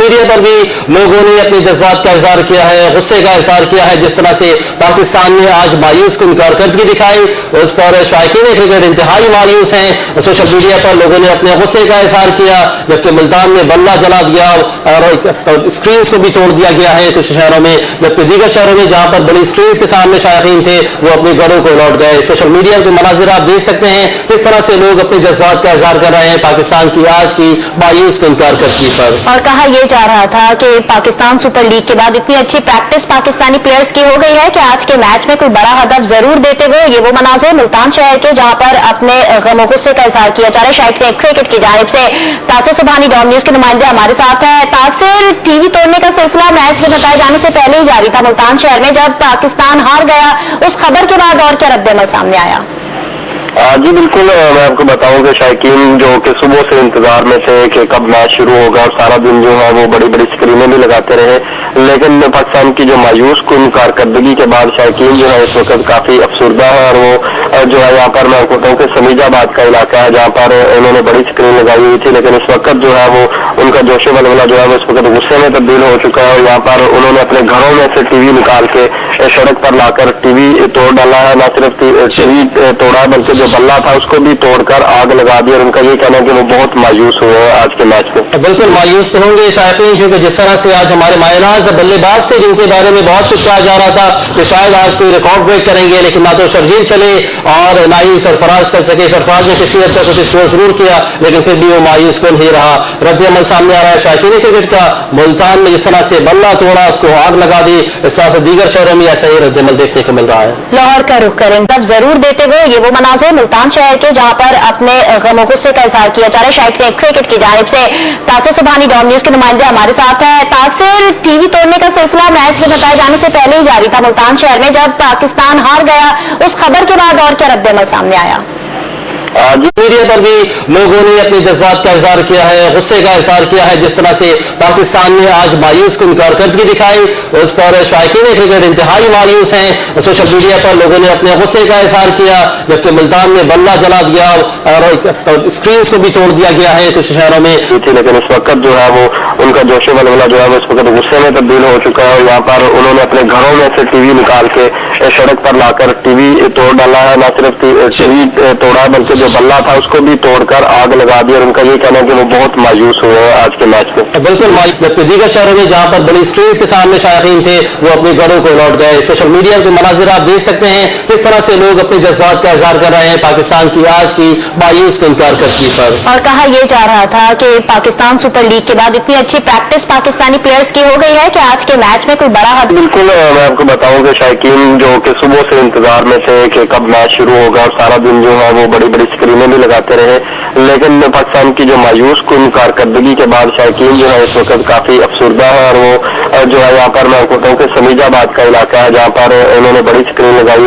Media पर भी लोगों ने अपने जज्बात का इजहार किया है, गुस्से का इजहार किया है। जिस तरह से पाकिस्तान ने आज मायूस कुन कारकर्दगी दिखाई, उस पर शायकीन क्रिकेट इंतहाई मायूस हैं। सोशल मीडिया पर लोगों ने अपने गुस्से का इजहार किया, जबकि मुल्तान में बल्ला जला दिया और स्क्रीन को भी तोड़ दिया गया है कुछ शहरों में, जबकि दीगर शहरों में जहां पर बड़ी स्क्रीन के सामने शायकीन थे वो अपने घरों को लौट गए। सोशल मीडिया के मनाजिर आप देख सकते हैं किस तरह से लोग अपने जज्बात का इजहार कर रहे हैं पाकिस्तान की आज की मायूस कुन कारकर्दगी पर। और कहा यह जा रहा था कि पाकिस्तान सुपर लीग के बाद इतनी अच्छी प्रैक्टिस पाकिस्तानी प्लेयर्स की हो गई है कि आज के मैच में कोई बड़ा हदफ जरूर देते हुए ये वो मनाजिर मुल्तान शहर के जहां पर अपने गम गुस्से का इजहार किया जा रहा है शायकीन क्रिकेट की जानिब से। तासिर सुबहानी डॉन न्यूज के नुमाइंदे हमारे साथ है। तासिर, टीवी तोड़ने का सिलसिला मैच के बताए जाने से पहले ही जारी था मुल्तान शहर में, जब पाकिस्तान हार गया उस खबर के बाद और क्या रद्द-ए-अमल सामने आया? जी बिल्कुल, मैं आपको बताऊं कि शायकीन जो कि सुबह से इंतजार में थे कि कब मैच शुरू होगा और सारा दिन जो है वो बड़ी बड़ी स्क्रीनें भी लगाते रहे, लेकिन पाकिस्तान की जो मायूस कुन कारकर्दगी के बाद शायकीन जो है इस वक्त काफी अफसरदा है। और वो जो है यहाँ पर मैं आपको बताऊं कि समीजाबाद का इलाका है जहाँ पर उन्होंने बड़ी स्क्रीन लगाई हुई थी, लेकिन इस वक्त जो है वो उनका जोशे वलवला जो है वो इस वक्त गुस्से में तब्दील हो चुका है। और यहाँ पर उन्होंने अपने घरों में से टीवी निकाल के सड़क पर लाकर टीवी तोड़ डाला है। न सिर्फ टीवी तोड़ा बल्कि जो बल्ला था उसको भी तोड़कर आग लगा दी। और उनका ये कहना है कि वो बहुत मायूस हुए हैं आज के मैच में। बिल्कुल मायूस होंगे शायकीन, क्योंकि जिस तरह से आज हमारे मायनाज बल्लेबाज थे जिनके बारे में बहुत कुछ कहा जा रहा था कि शायद आज कोई रिकॉर्ड ब्रेक करेंगे, लेकिन ना तो शर्जील चले और ना ही सरफराज चल सके। सरफराज ने किसी हद तक कुछ स्कोर जरूर किया, लेकिन फिर भी वो मायूस कुन ही रहा। रद्द-ए-अमल सामने आ रहा है शायकीन क्रिकेट का। मुल्तान में जिस तरह से बल्ला तोड़ा, उसको आग लगा दी, इस तरह से दीगर शहरों में ऐसा ही रद्द-ए-अमल देखने को मिल रहा है। लाहौर का रुख करें तब जरूर देते हुए ये वो मनाजिर मुल्तान शहर के जहां पर अपने गम गुस्से का इजहार किया जा रहा है शायकीन क्रिकेट की जानिब से। तासिर सुबहानी डॉन न्यूज के नुमाइंदे हमारे साथ है। तासिर, टीवी तोड़ने का सिलसिला मैच के बताए जाने से पहले ही जारी था मुल्तान शहर में, जब पाकिस्तान हार गया उस खबर के बाद और क्या रद्द-ए-अमल सामने आया? मीडिया पर भी लोगों ने अपने जज्बात का इजहार किया है, गुस्से का इजहार किया है। जिस तरह से पाकिस्तान ने आज मायूस कुन कारकर्दगी दिखाई, उस पर शायकीन क्रिकेट इंतहाई मायूस हैं। सोशल मीडिया पर लोगों ने अपने गुस्से का इजहार किया, जबकि मुल्तान में बल्ला जला दिया और स्क्रीन को भी तोड़ दिया गया है कुछ शहरों में। लेकिन इस वक्त जो है वो उनका जोशे वलवला जो है वो इस वक्त गुस्से में तब्दील हो चुका है। और यहाँ पर उन्होंने अपने घरों में से टीवी निकाल के सड़क पर लाकर टीवी तोड़ डाला है। न सिर्फ टीवी तोड़ा बल्कि जो बल्ला था उसको भी तोड़कर आग लगा दी। और उनका ये कहना है कि वो बहुत मायूस हुए हैं आज के मैच में। बिल्कुल मायूस, जबकि दीगर शहरों में जहां पर बड़ी स्क्रीन के सामने शायकीन थे वो अपने घरों को लौट गए। सोशल मीडिया के मनाजिर आप देख सकते हैं किस तरह से लोग अपने जज्बात का इजहार कर रहे हैं पाकिस्तान की आज की मायूस कुन कारकर्दगी पर। और कहा यह जा रहा था कि पाकिस्तान सुपर लीग के बाद इतनी अच्छी प्रैक्टिस पाकिस्तानी प्लेयर्स की हो गई है कि आज के मैच में कोई बड़ा हद। बिल्कुल, मैं आपको बताऊं कि शायकीन जो कि सुबह से इंतजार में थे कि कब मैच शुरू होगा और सारा दिन जो है वो बड़ी बड़ी स्क्रीनें भी लगाते रहे, लेकिन पाकिस्तान की जो मायूस कुन कारकर्दगी के बाद शायकीन जो है इस वक्त काफी अफसरदा है। और वो जो है यहाँ पर मैं आपको बताऊं कि समीजाबाद का इलाका है जहाँ पर उन्होंने बड़ी स्क्रीन लगाई